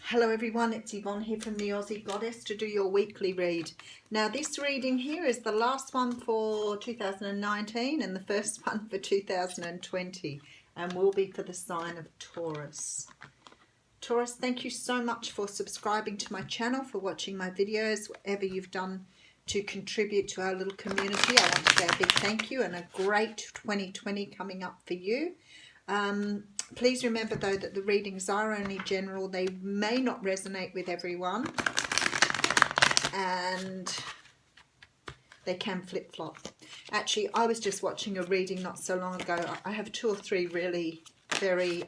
Hello everyone, it's Yvonne here from the Aussie Goddess to do your weekly read. Now this reading here is the last one for 2019 and the first one for 2020 and will be for the sign of Taurus. Taurus, thank you so much for subscribing to my channel, for watching my videos, whatever you've done to contribute to our little community. I want to say a big thank you and a great 2020 coming up for you. Please remember though that the readings are only general. They may not resonate with everyone and they can flip-flop. Actually, I was just watching a reading not so long ago. I have two or three really very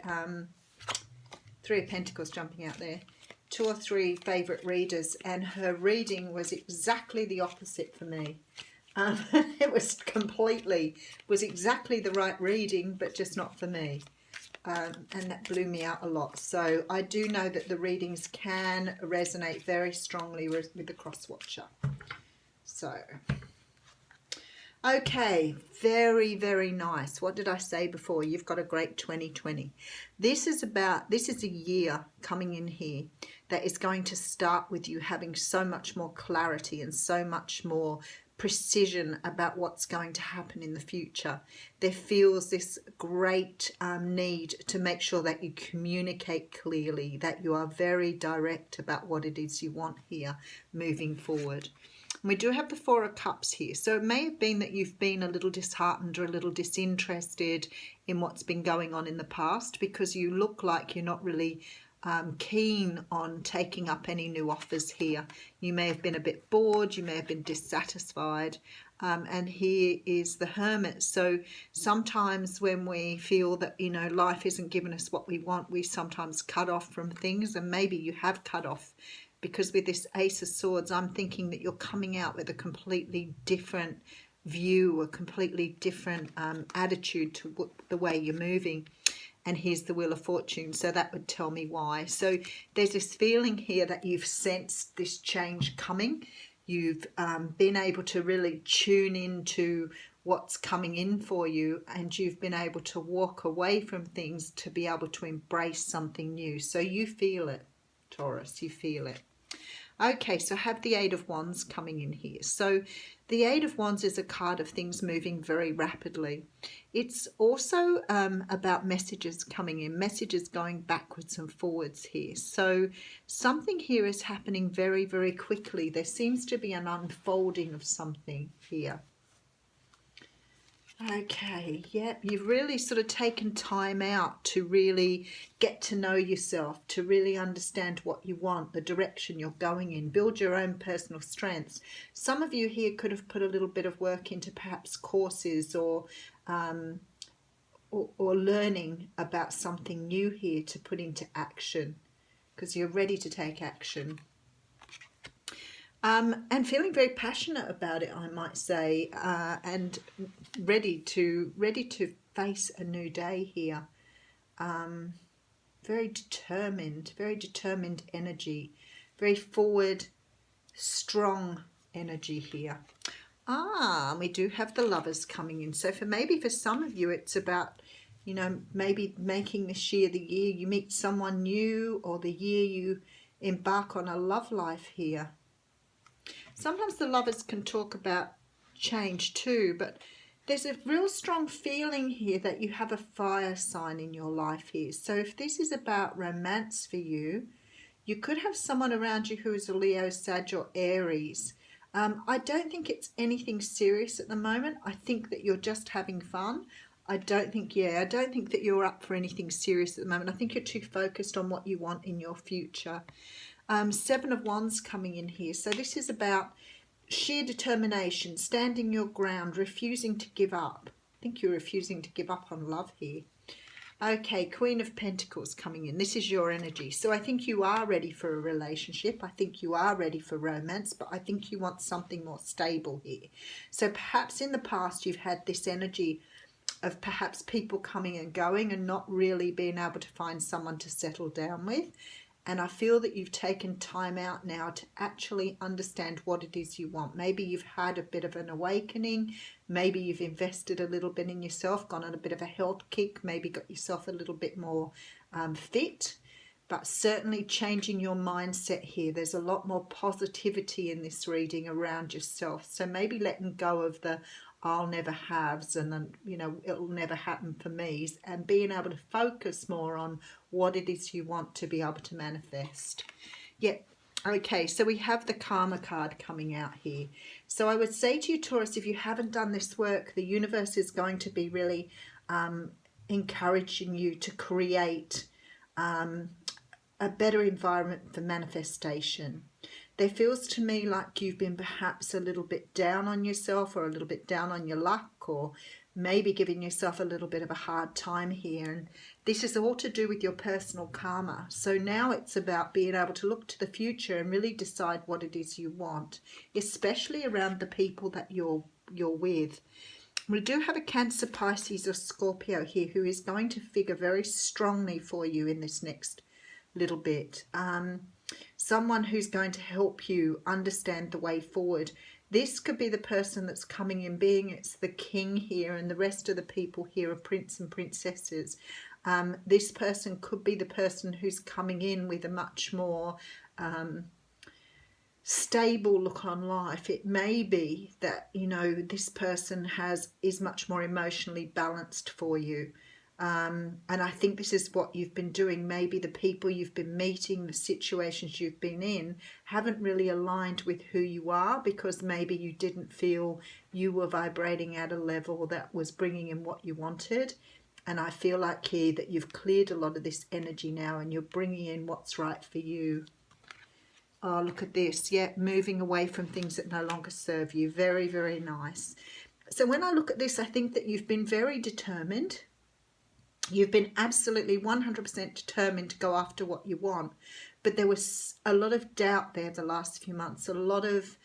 Three of Pentacles jumping out there, two or three favourite readers, and her reading was exactly the opposite for me. It was exactly the right reading, but just not for me. And that blew me out a lot. So I do know that the readings can resonate very strongly with the cross watcher. So, okay, very, very nice. What did I say before? You've got a great 2020. This is a year coming in here that is going to start with you having so much more clarity and so much more precision about what's going to happen in the future. There feels this great need to make sure that you communicate clearly, that you are very direct about what it is you want here moving forward. We do have the Four of Cups here, so it may have been that you've been a little disheartened or a little disinterested in what's been going on in the past, because you look like you're not really keen on taking up any new offers here. You may have been a bit bored, you may have been dissatisfied, and here is the Hermit. So sometimes when we feel that, you know, life isn't giving us what we want, we sometimes cut off from things, and maybe you have cut off, because with this Ace of Swords, I'm thinking that you're coming out with a completely different view, a completely different attitude to the way you're moving. And here's the Wheel of Fortune, so that would tell me why. So there's this feeling here that you've sensed this change coming. You've been able to really tune into what's coming in for you, and you've been able to walk away from things to be able to embrace something new. So you feel it, Taurus, you feel it. Okay, so I have the Eight of Wands coming in here. So the Eight of Wands is a card of things moving very rapidly. It's also about messages coming in, messages going backwards and forwards here. So something here is happening very, very quickly. There seems to be an unfolding of something here. Okay, yeah, you've really sort of taken time out to really get to know yourself, to really understand what you want, the direction you're going in, build your own personal strengths. Some of you here could have put a little bit of work into perhaps courses or learning about something new here to put into action, because you're ready to take action. And feeling very passionate about it, I might say, and ready to face a new day here. Very determined energy, very forward, strong energy here. We do have the Lovers coming in. So maybe for some of you, it's about, you know, maybe making this year the year you meet someone new, or the year you embark on a love life here. Sometimes the Lovers can talk about change too, but there's a real strong feeling here that you have a fire sign in your life here. So if this is about romance for you, you could have someone around you who is a Leo, Sag or Aries. I don't think it's anything serious at the moment. I think that you're just having fun. I don't think that you're up for anything serious at the moment. I think you're too focused on what you want in your future. Seven of Wands coming in here. So this is about sheer determination, standing your ground, refusing to give up. I think you're refusing to give up on love here. Okay, Queen of Pentacles coming in. This is your energy. So I think you are ready for a relationship. I think you are ready for romance, but I think you want something more stable here. So perhaps in the past you've had this energy of perhaps people coming and going and not really being able to find someone to settle down with. And I feel that you've taken time out now to actually understand what it is you want. Maybe you've had a bit of an awakening. Maybe you've invested a little bit in yourself, gone on a bit of a health kick, maybe got yourself a little bit more fit. but certainly changing your mindset here. There's a lot more positivity in this reading around yourself. So maybe letting go of the I'll never haves and then, you know, it'll never happen for me, and being able to focus more on what it is you want to be able to manifest. Yeah. Okay, so we have the Karma card coming out here. So I would say to you, Taurus, if you haven't done this work, the universe is going to be really encouraging you to create a better environment for manifestation. There feels to me like you've been perhaps a little bit down on yourself, or a little bit down on your luck, or maybe giving yourself a little bit of a hard time here. And this is all to do with your personal karma. So now it's about being able to look to the future and really decide what it is you want, especially around the people that you're with. We do have a Cancer, Pisces or Scorpio here who is going to figure very strongly for you in this next little bit. Someone who's going to help you understand the way forward. This could be the person that's coming in, being it's the king here, and the rest of the people here are prince and princesses. This person could be the person who's coming in with a much more stable look on life. It may be that, you know, this person is much more emotionally balanced for you. And I think this is what you've been doing. Maybe the people you've been meeting, the situations you've been in, haven't really aligned with who you are, because maybe you didn't feel you were vibrating at a level that was bringing in what you wanted. And I feel like here that you've cleared a lot of this energy now, and you're bringing in what's right for you. Oh, look at this. Yeah, moving away from things that no longer serve you. Very, very nice. So when I look at this, I think that you've been very determined. You've been absolutely 100% determined to go after what you want. But there was a lot of doubt there the last few months. A lot of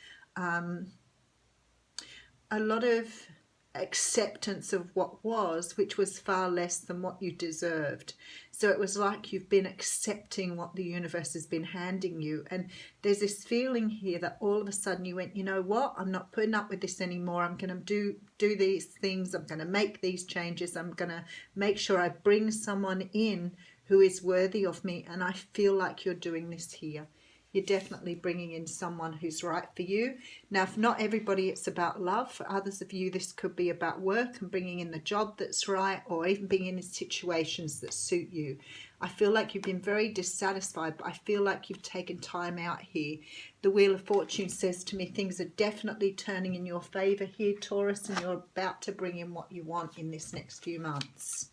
acceptance of what was, which was far less than what you deserved. So it was like you've been accepting what the universe has been handing you. And there's this feeling here that all of a sudden you went, you know what, I'm not putting up with this anymore. I'm going to do these things. I'm going to make these changes. I'm going to make sure I bring someone in who is worthy of me. And I feel like you're doing this here. You're definitely bringing in someone who's right for you. Now, for not everybody, it's about love. For others of you, this could be about work and bringing in the job that's right, or even being in situations that suit you. I feel like you've been very dissatisfied, but I feel like you've taken time out here. The Wheel of Fortune says to me things are definitely turning in your favor here, Taurus, and you're about to bring in what you want in this next few months.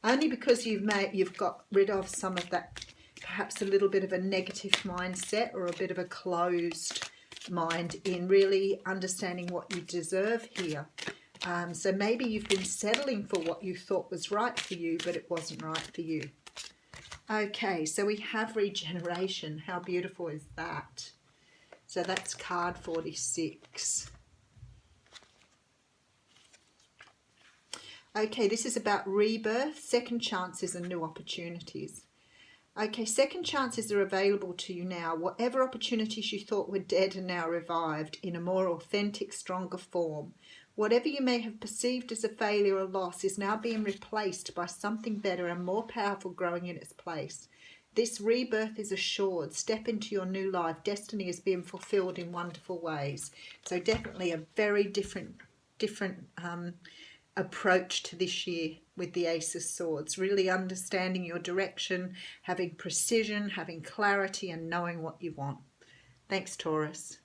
Only because you've got rid of some of that, perhaps a little bit of a negative mindset, or a bit of a closed mind in really understanding what you deserve here. So maybe you've been settling for what you thought was right for you, but it wasn't right for you. Okay, so we have regeneration. How beautiful is that? So that's card 46. Okay, this is about rebirth, second chances and new opportunities. Okay, second chances are available to you now. Whatever opportunities you thought were dead are now revived in a more authentic, stronger form. Whatever you may have perceived as a failure or loss is now being replaced by something better and more powerful growing in its place. This rebirth is assured. Step into your new life. Destiny is being fulfilled in wonderful ways. So definitely a very different approach to this year with the Ace of Swords. Really understanding your direction, having precision, having clarity, and knowing what you want. Thanks, Taurus.